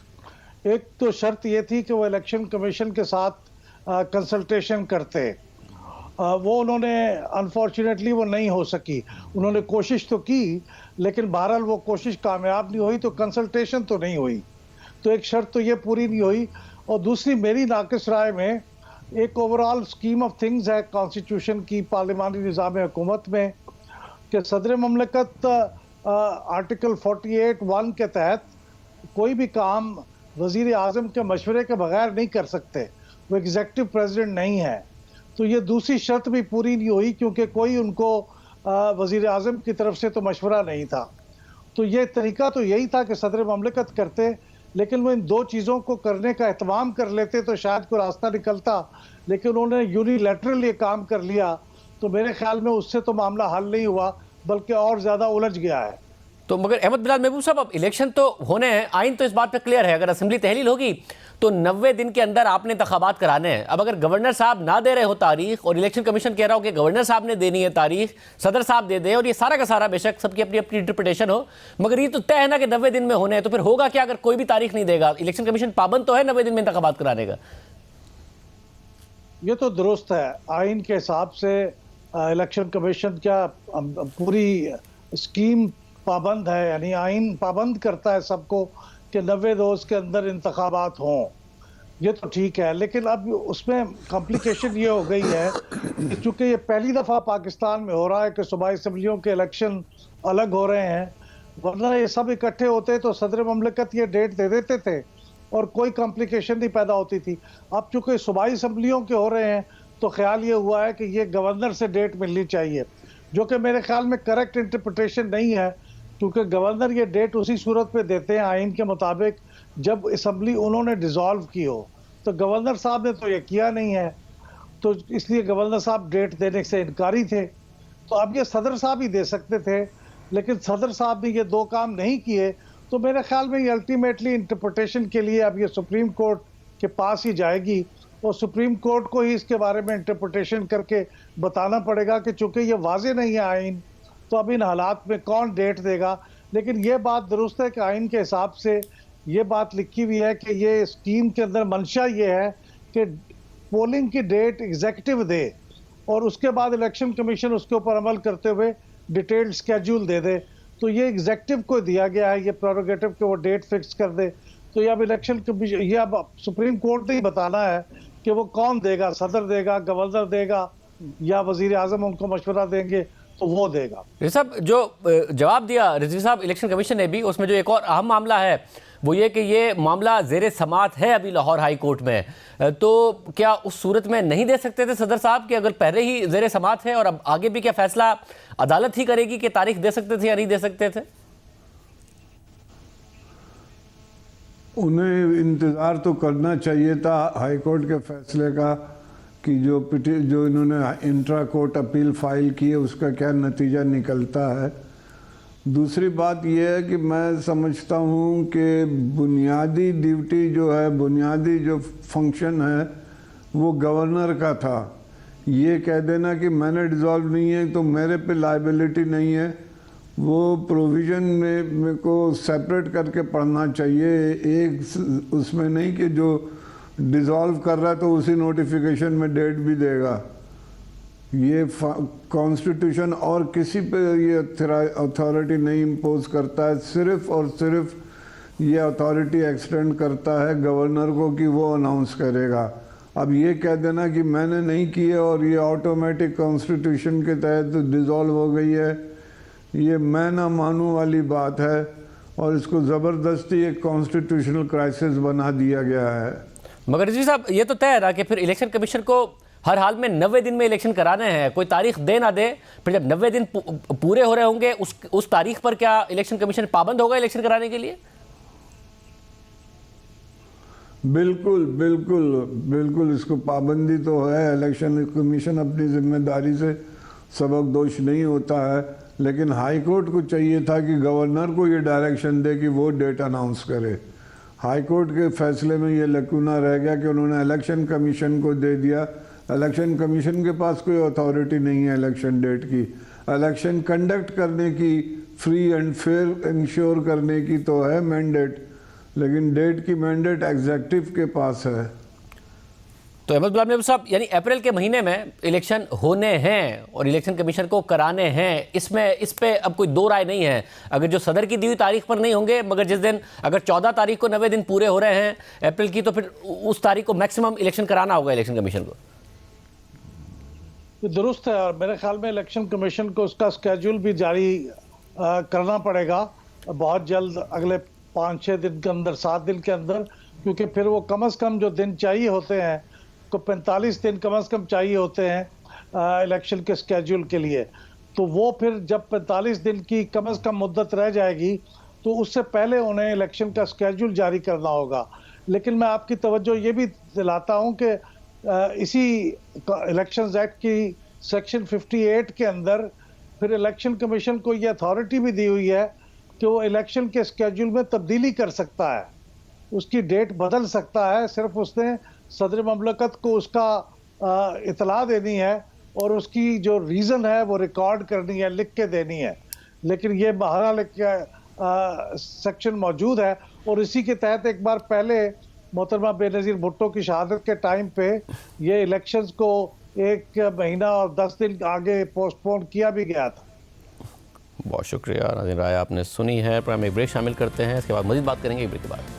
G: एक तो शर्त ये थी कि वो इलेक्शन कमीशन के साथ कंसल्टेशन करते। वो उन्होंने अनफॉर्चुनेटली वो नहीं हो सकी। उन्होंने कोशिश तो की लेकिन बहरहाल वो कोशिश कामयाब नहीं हुई, तो कंसल्टेशन तो नहीं हुई। तो एक शर्त तो ये पूरी नहीं हुई। और दूसरी मेरी नाकिस राय में एक ओवरऑल स्कीम ऑफ थिंग्स है कॉन्स्टिट्यूशन की पार्लिमानी निज़ाम हुकूमत में कि सदर ममलकत आर्टिकल 48(1) के तहत कोई भी काम वज़ीर आज़म के मशवरे के बगैर नहीं कर सकते। वो एग्जेक्टिव प्रेसिडेंट नहीं है। तो ये दूसरी शर्त भी पूरी नहीं हुई क्योंकि कोई उनको वज़ीर आज़म की तरफ से तो मशवरा नहीं था। तो ये तरीका तो यही था कि सदर ममलकत करते, लेकिन वो इन 2 चीज़ों को करने का एहतमाम कर लेते तो शायद कोई रास्ता निकलता। लेकिन उन्होंने यूनिलैटरल ये काम कर लिया, तो मेरे ख्याल में उससे तो मामला हल नहीं हुआ बल्कि और ज़्यादा उलझ गया है।
A: तो मगर अहमद बिलाल महबूब साहब, अब इलेक्शन तो होने हैं, आइन तो इस बात पे क्लियर है, अगर असेंबली तहलील होगी तो 90 दिन के अंदर आपने इंतखाबात कराने हैं। अब अगर गवर्नर साहब ना दे रहे हो तारीख और इलेक्शन कमीशन कह रहा हो कि गवर्नर साहब ने देनी है तारीख, सदर साहब दे दे, और ये सारा का सारा बेशक सबकी अपनी अपनी इंटरप्रिटेशन हो, मगर ये तो तय है ना कि 90 दिन में होने हैं, तो फिर होगा क्या अगर कोई भी तारीख नहीं देगा? इलेक्शन कमीशन पाबंद तो है 90 दिन में इंतखाबात कराने का।
G: ये तो दुरुस्त है, आइन के हिसाब से इलेक्शन कमीशन क्या पूरी स्कीम पाबंद है, यानी आइन पाबंद करता है सबको कि 90 रोज़ के अंदर इंतखाबात हों। ये तो ठीक है, लेकिन अब उसमें कॉम्प्लिकेशन ये हो गई है कि चूँकि ये पहली दफ़ा पाकिस्तान में हो रहा है कि सूबाई असम्बलियों के इलेक्शन अलग हो रहे हैं, वरना ये सब इकट्ठे होते तो सदर ममलकत ये डेट दे देते थे और कोई कॉम्प्लिकेशन नहीं पैदा होती थी। अब चूँकि सूबाई असम्बलियों के हो रहे हैं तो ख्याल ये हुआ है कि ये गवर्नर से डेट मिलनी चाहिए, जो कि मेरे ख्याल में करेक्ट इंटरप्रिटेशन नहीं है, क्योंकि गवर्नर ये डेट उसी सूरत पे देते हैं आइन के मुताबिक जब असम्बली उन्होंने डिज़ोल्व की हो। तो गवर्नर साहब ने तो ये किया नहीं है, तो इसलिए गवर्नर साहब डेट देने से इनकारी थे। तो अब ये सदर साहब ही दे सकते थे, लेकिन सदर साहब ने ये 2 काम नहीं किए। तो मेरे ख्याल में ये अल्टीमेटली इंटरप्रिटेशन के लिए अब ये सुप्रीम कोर्ट के पास ही जाएगी और सुप्रीम कोर्ट को ही इसके बारे में इंटरप्रिटेशन करके बताना पड़ेगा कि चूँकि ये वाजे नहीं है आइन, तो अब इन हालात में कौन डेट देगा। लेकिन ये बात दुरुस्त है कि आइन के हिसाब से ये बात लिखी हुई है कि ये स्कीम के अंदर मंशा ये है कि पोलिंग की डेट एग्जेक्टिव दे और उसके बाद इलेक्शन कमीशन उसके ऊपर अमल करते हुए डिटेल्ड स्केड्यूल दे दे। तो ये एग्जेक्टिव को दिया गया है ये प्रेरोगेटिव कि वो डेट फिक्स कर दे। तो ये अब इलेक्शन कमीशन, ये अब सुप्रीम कोर्ट ने ही बताना है कि वो कौन देगा, सदर देगा, गवर्नर देगा या वजीर आजम उनको मशवरा देंगे। तो वो देगा।
A: ये सब जो जवाब दिया रिजवी साहब इलेक्शन कमीशन ने भी, उसमें जो एक और अहम मामला है वो ये कि ये मामला ज़ेरे समात है अभी लाहौर हाई कोर्ट में, तो क्या उस सूरत में नहीं दे सकते थे सदर साहब कि अगर पहले ही ज़ेरे समात है और अब आगे भी क्या फैसला अदालत ही करेगी कि तारीख दे सकते थे या नहीं दे सकते थे?
F: उन्हें इंतज़ार तो करना चाहिए था हाई कोर्ट के फैसले का कि जो इन्होंने इंट्रा कोर्ट अपील फाइल की है उसका क्या नतीजा निकलता है। दूसरी बात यह है कि मैं समझता हूँ कि बुनियादी ड्यूटी जो है, बुनियादी जो फंक्शन है वो गवर्नर का था। ये कह देना कि मैंने डिज़ोल्व नहीं है तो मेरे पे लाइबिलिटी नहीं है, वो प्रोविज़न में मेरे को सेपरेट करके पढ़ना चाहिए, एक उसमें नहीं कि जो डिज़ोल्व कर रहा है तो उसी नोटिफिकेशन में डेट भी देगा। ये कॉन्स्टिट्यूशन और किसी पे ये अथॉरिटी नहीं इम्पोज करता है, सिर्फ और सिर्फ ये अथॉरिटी एक्सटेंड करता है गवर्नर को कि वो अनाउंस करेगा। अब ये कह देना कि मैंने नहीं किया और ये ऑटोमेटिक कॉन्स्टिट्यूशन के तहत डिज़ोल्व हो गई है, ये मैं ना मानूं वाली बात है और इसको ज़बरदस्ती एक कॉन्स्टिट्यूशनल क्राइसिस बना दिया गया है।
A: मगर रिजवी साहब ये तो तय रहा कि फिर इलेक्शन कमीशन को हर हाल में 90 दिन में इलेक्शन कराने हैं, कोई तारीख दे ना दे, फिर जब 90 दिन पूरे हो रहे होंगे उस तारीख पर क्या इलेक्शन कमीशन पाबंद होगा इलेक्शन कराने के लिए?
F: बिल्कुल बिल्कुल बिल्कुल इसको पाबंदी तो है। इलेक्शन कमीशन अपनी जिम्मेदारी से सबक दोष नहीं होता है, लेकिन हाई कोर्ट को चाहिए था कि गवर्नर को ये डायरेक्शन दे कि वो डेट अनाउंस करे। हाई कोर्ट के फैसले में ये लकूना रह गया कि उन्होंने इलेक्शन कमीशन को दे दिया। इलेक्शन कमीशन के पास कोई अथॉरिटी नहीं है इलेक्शन डेट की, इलेक्शन कंडक्ट करने की, फ्री एंड फेयर इंश्योर करने की तो है मैंडेट, लेकिन डेट की मैंडेट एग्जेक्टिव के पास है।
A: तो अहमद गुलाम नबी साहब, यानी अप्रैल के महीने में इलेक्शन होने हैं और इलेक्शन कमीशन को कराने हैं, इस पे अब कोई दो राय नहीं है। अगर जो सदर की दी हुई तारीख पर नहीं होंगे, मगर जिस दिन अगर 14 तारीख को 90 दिन पूरे हो रहे हैं अप्रैल की, तो फिर उस तारीख को मैक्सिमम इलेक्शन कराना होगा इलेक्शन कमीशन को।
G: ये दुरुस्त है और मेरे ख्याल में इलेक्शन कमीशन को उसका स्केड्यूल भी जारी करना पड़ेगा बहुत जल्द, अगले 5-6 दिन के अंदर, 7 दिन के अंदर, क्योंकि फिर वो कम से कम जो दिन चाहिए होते हैं को 45 दिन कम से कम चाहिए होते हैं इलेक्शन के स्केड्यूल के लिए। तो वो फिर जब 45 दिन की कम से कम मुद्दत रह जाएगी तो उससे पहले उन्हें इलेक्शन का स्केड्यूल जारी करना होगा। लेकिन मैं आपकी तवज्जो ये भी दिलाता हूँ कि इसी इलेक्शंस एक्ट की सेक्शन 58 के अंदर फिर इलेक्शन कमीशन को ये अथॉरिटी भी दी हुई है कि वो इलेक्शन के स्केड्यूल में तब्दीली कर सकता है, उसकी डेट बदल सकता है। सिर्फ उसने सदर ममलकत को उसका इतला देनी है और उसकी जो रीज़न है वो रिकॉर्ड करनी है, लिख के देनी है। लेकिन ये बहरहाल सेक्शन मौजूद है और इसी के तहत एक बार पहले मोहतरमा बेनज़ीर भुट्टो की शहादत के टाइम पे ये इलेक्शंस को 1 महीना और 10 दिन आगे पोस्टपोन किया भी गया था।
A: बहुत शुक्रिया नाज़रीन, राय आपने सुनी है। प्रोग्राम में एक ब्रेक शामिल करते हैं, इसके बाद मज़ीद बात करेंगे एक ब्रेक के बाद।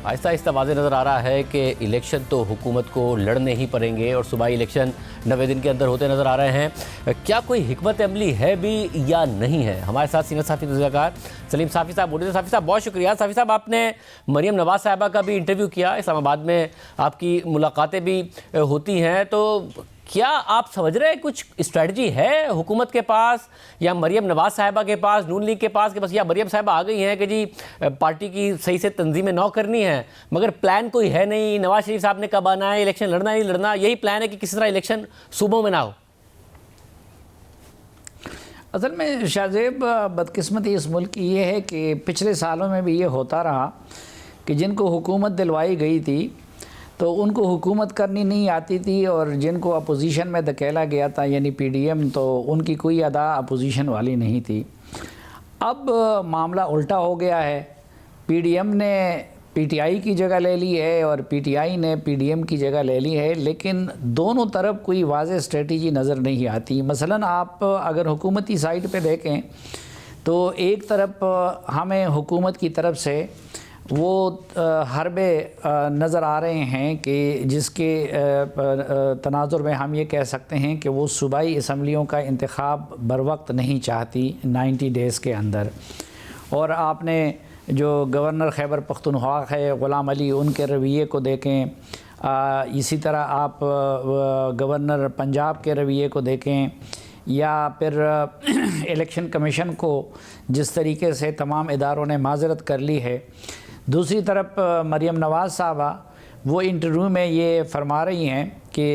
A: आहिस्ता आहिस्ता वाज़ेह नज़र आ रहा है कि इलेक्शन तो हुकूमत को लड़ने ही पड़ेंगे और सूबाई इलेक्शन 90 दिन के अंदर होते नज़र आ रहे हैं। क्या कोई हिकमत अमली है भी या नहीं है? हमारे साथ सीनियर साफ़ी तज़कियाकार सलीम साफ़ी साहब मौजूद हैं। साफ़ी साहब बहुत शुक्रिया। साफ़ी साहब, आपने मरियम नवाज़ साहिबा का भी इंटरव्यू किया, इस्लामाबाद में आपकी मुलाकातें भी होती हैं, तो क्या आप समझ रहे हैं कुछ स्ट्रेटजी है हुकूमत के पास या मरियम नवाज़ साहिबा के पास, नून लीग के पास, कि बस या मरियम साहिबा आ गई हैं कि जी पार्टी की सही से तंजीमें नौ करनी है, मगर प्लान कोई है नहीं, नवाज शरीफ साहब ने कब आना है, इलेक्शन लड़ना नहीं लड़ना, यही प्लान है कि किसी तरह इलेक्शन सूबों में ना हो?
H: असल में शाहजेब, बदकिस्मती इस मुल्क की ये है कि पिछले सालों में भी ये होता रहा कि जिनको हुकूमत दिलवाई गई थी तो उनको हुकूमत करनी नहीं आती थी और जिनको अपोजिशन में धकेला गया था यानी पीडीएम, तो उनकी कोई अदा अपोजिशन वाली नहीं थी। अब मामला उल्टा हो गया है, पीडीएम ने पीटीआई की जगह ले ली है और पीटीआई ने पीडीएम की जगह ले ली है, लेकिन दोनों तरफ कोई वाज़ेह स्ट्रेटजी नज़र नहीं आती। मसलन आप अगर हुकूमती साइड पे देखें तो एक तरफ हमें हुकूमत की तरफ से वो हरबे नज़र आ रहे हैं कि जिसके तनाजुर में हम ये कह सकते हैं कि वो सूबाई असम्बलियों का इंतखाब बर वक्त नहीं चाहती 90 डेज़ के अंदर। और आपने जो गवर्नर खैबर पख्तूनख्वा है ग़ुलाम अली, उनके रवैये को देखें, इसी तरह आप गवर्नर पंजाब के रवैये को देखें, या फिर इलेक्शन कमीशन को जिस तरीके से तमाम इदारों ने माज़रत कर ली है। दूसरी तरफ मरीम नवाज़ साहबा वो इंटरव्यू में ये फरमा रही हैं कि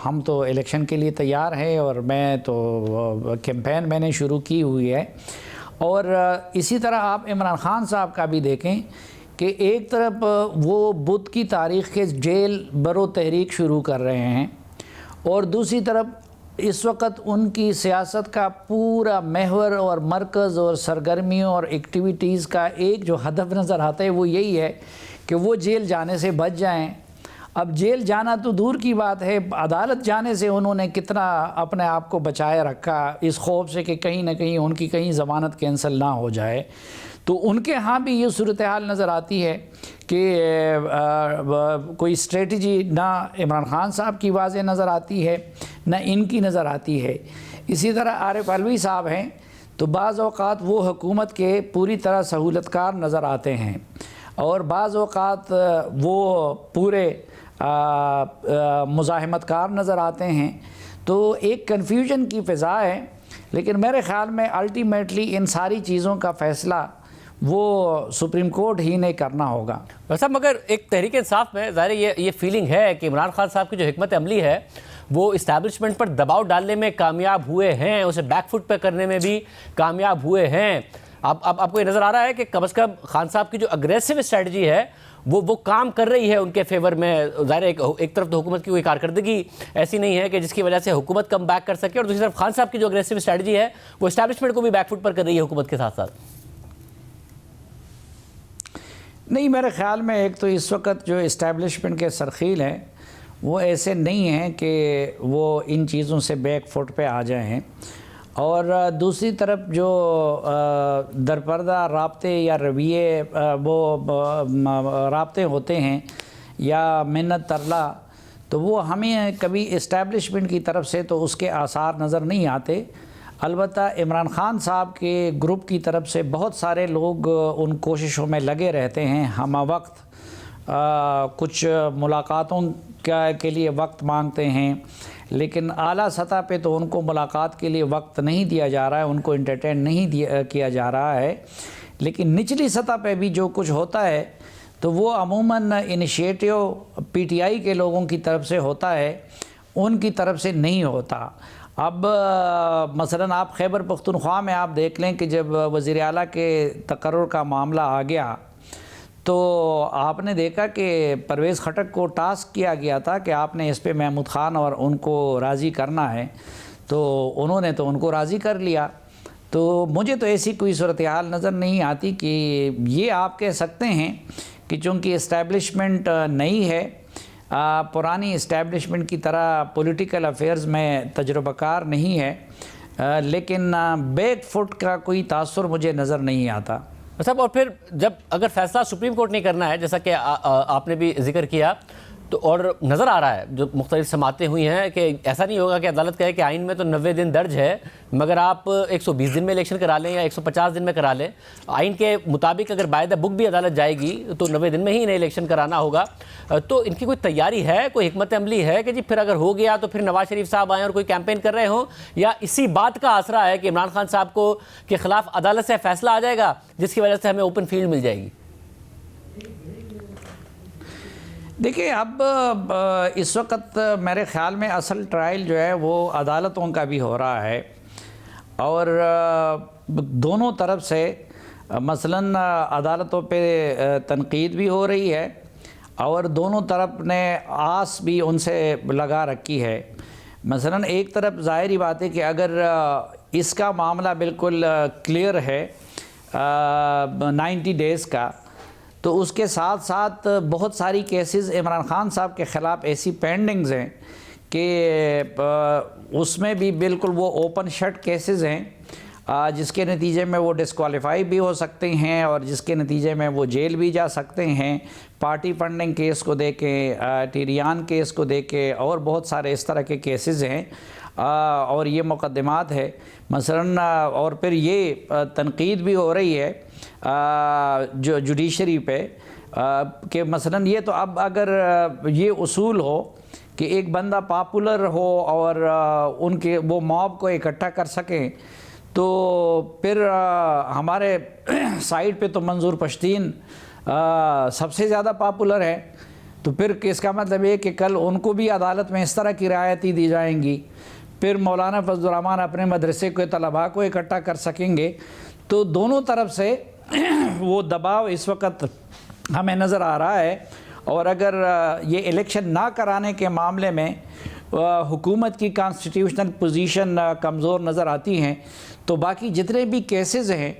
H: हम तो इलेक्शन के लिए तैयार हैं और मैं तो कैंपेन मैंने शुरू की हुई है। और इसी तरह आप इमरान ख़ान साहब का भी देखें कि एक तरफ वो बुध की तारीख़ के जेल बरो तहरीक शुरू कर रहे हैं, और दूसरी तरफ इस वक्त उनकी सियासत का पूरा महवर और मरकज़ और सरगर्मियों और एक्टिविटीज़ का एक जो हदफ नज़र आता है वो यही है कि वो जेल जाने से बच जाएं। अब जेल जाना तो दूर की बात है, अदालत जाने से उन्होंने कितना अपने आप को बचाए रखा इस खौफ से कि कहीं ना कहीं उनकी कहीं ज़मानत कैंसिल ना हो जाए। तो उनके यहाँ भी ये सूरत हाल नज़र आती है कि कोई स्ट्रेटजी ना इमरान ख़ान साहब की वाज़ेह नज़र आती है, ना इनकी नज़र आती है। इसी तरह आरिफ अलवी साहब हैं तो बाज़ औक़ात वो हुकूमत के पूरी तरह सहूलतकार नज़र आते हैं, और बाज़ औक़ात वो पूरे मुज़ाहिमतकार नज़र आते हैं। तो एक कन्फ्यूजन की फ़िज़ा है, लेकिन मेरे ख़्याल में अल्टीमेटली इन सारी चीज़ों का फ़ैसला वो सुप्रीम कोर्ट ही ने करना होगा।
A: साहब मगर एक तहरीक इंसाफ में ज़ाहिर ये फीलिंग है कि इमरान खान साहब की जो हिकमत अमली है वो इस्टेब्लिशमेंट पर दबाव डालने में कामयाब हुए हैं, उसे बैकफुट पे करने में भी कामयाब हुए हैं। अब आपको ये नज़र आ रहा है कि कम अज़ कम खान साहब की जो अग्रेसिव स्ट्रेटजी है वो काम कर रही है उनके फेवर में। ज़ाहिर एक तरफ तो हुकूमत की कोई कारकर्दगी ऐसी नहीं है कि जिसकी वजह से हुकूमत कम बैक कर सके, और दूसरी तरफ खान साहब की जो अग्रेसिव स्ट्रेटजी है वो इस्टेब्लिशमेंट को भी बैकफुट पर कर रही है हुकूमत के साथ साथ।
H: नहीं, मेरे ख़्याल में एक तो इस वक्त जो इस्टेब्लिशमेंट के सरखील हैं वो ऐसे नहीं हैं कि वो इन चीज़ों से बैक फुट पे आ जाएं, और दूसरी तरफ जो दरपर्दा राब्ते या रवैये वो राब्ते होते हैं या मिन्नत तरला, तो वो हमें कभी इस्टेब्लिशमेंट की तरफ से तो उसके आसार नज़र नहीं आते। अलबत्ता इमरान ख़ान साहब के ग्रुप की तरफ से बहुत सारे लोग उन कोशिशों में लगे रहते हैं, हम वक्त कुछ मुलाकातों के लिए वक्त मांगते हैं, लेकिन आला सतह पे तो उनको मुलाकात के लिए वक्त नहीं दिया जा रहा है, उनको एंटरटेन नहीं किया जा रहा है। लेकिन निचली सतह पे भी जो कुछ होता है तो वो अमूमन इनिशिएटिव पीटीआई के लोगों की तरफ से होता है, उनकी तरफ से नहीं होता। अब मसलन आप खैबर पख्तूनख्वा में आप देख लें कि जब वज़ीर आला के तकर्रुर का मामला आ गया तो आपने देखा कि परवेज़ खटक को टास्क किया गया था कि आपने इस पे महमूद ख़ान और उनको राज़ी करना है, तो उन्होंने तो उनको राज़ी कर लिया। तो मुझे तो ऐसी कोई सूरत हाल नज़र नहीं आती कि ये आप कह सकते हैं कि चूँकि इस्टेब्लिशमेंट नई है, पुरानी इस्टेब्लिशमेंट की तरह पॉलिटिकल अफेयर्स में तजुर्बाकार नहीं है, लेकिन बैक फुट का कोई तासुर मुझे नज़र नहीं आता।
A: साहब और फिर जब अगर फैसला सुप्रीम कोर्ट ने करना है जैसा कि आपने भी जिक्र किया, तो और नज़र आ रहा है जो मुख्तलिफ समातें हुई हैं कि ऐसा नहीं होगा कि अदालत कहे कि आइन में तो 90 दिन दर्ज है, मगर आप 120 दिन में इलेक्शन करा लें या 150 दिन में करा लें, आइन के मुताबिक अगर बाय द बुक भी अदालत जाएगी तो 90 दिन में ही इन्हें इलेक्शन कराना होगा। तो इनकी कोई तैयारी है, कोई हिकमत अमली है कि जी फिर अगर हो गया तो फिर नवाज शरीफ साहब आएँ और कोई कैंपेन कर रहे हों, या इसी बात का आसरा है कि इमरान खान साहब को के ख़िलाफ़ अदालत से फैसला आ जाएगा जिसकी वजह से हमें ओपन फील्ड मिल जाएगी?
H: देखिए, अब इस वक्त मेरे ख़्याल में असल ट्रायल जो है वो अदालतों का भी हो रहा है, और दोनों तरफ से मसलन अदालतों पे तनकीद भी हो रही है और दोनों तरफ ने आस भी उनसे लगा रखी है। मसलन एक तरफ ज़ाहिर ही बात है कि अगर इसका मामला बिल्कुल क्लियर है 90 डेज़ का, तो उसके साथ साथ बहुत सारी केसेस इमरान ख़ान साहब के ख़िलाफ़ ऐसी पेंडिंग्स हैं कि उसमें भी बिल्कुल वो ओपन शट केसेस हैं। जिसके नतीजे में वो डिस्क्वालीफाई भी हो सकते हैं और जिसके नतीजे में वो जेल भी जा सकते हैं, पार्टी फंडिंग केस को देके, टीरियान केस को देके, और बहुत सारे इस तरह के केसेस हैं और ये मुकदमात है मसलन। और फिर ये तनकीद भी हो रही है जो जुडिशरी पे कि मसलन ये तो अब अगर ये उसूल हो कि एक बंदा पॉपुलर हो और उनके वो मॉब को इकट्ठा कर सकें, तो फिर हमारे साइड पे तो मंजूर पश्तीन सबसे ज़्यादा पॉपुलर है, तो फिर इसका मतलब ये कि कल उनको भी अदालत में इस तरह की रियायतें दी जाएंगी। फिर मौलाना फजलुर रहमान अपने मदरसे के तलबा को इकट्ठा कर सकेंगे। तो दोनों तरफ से वो दबाव इस वक्त हमें नज़र आ रहा है। और अगर ये इलेक्शन ना कराने के मामले में हुकूमत की कॉन्स्टिट्यूशनल पोजीशन कमज़ोर नज़र आती हैं, तो बाकी जितने भी केसेस हैं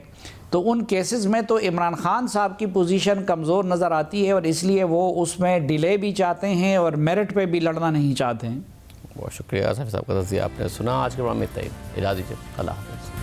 H: तो उन केसेस में तो इमरान खान साहब की पोजीशन कमज़ोर नज़र आती है और इसलिए वो उसमें डिले भी चाहते हैं और मेरिट पे भी लड़ना नहीं चाहते हैं।
A: बहुत शुक्रिया आसिफ साहब का तज़किया आपने सुना। आज के प्रोग्राम में इतना ही, इजाज़त दीजिए, अल्लाह हाफ़िज़।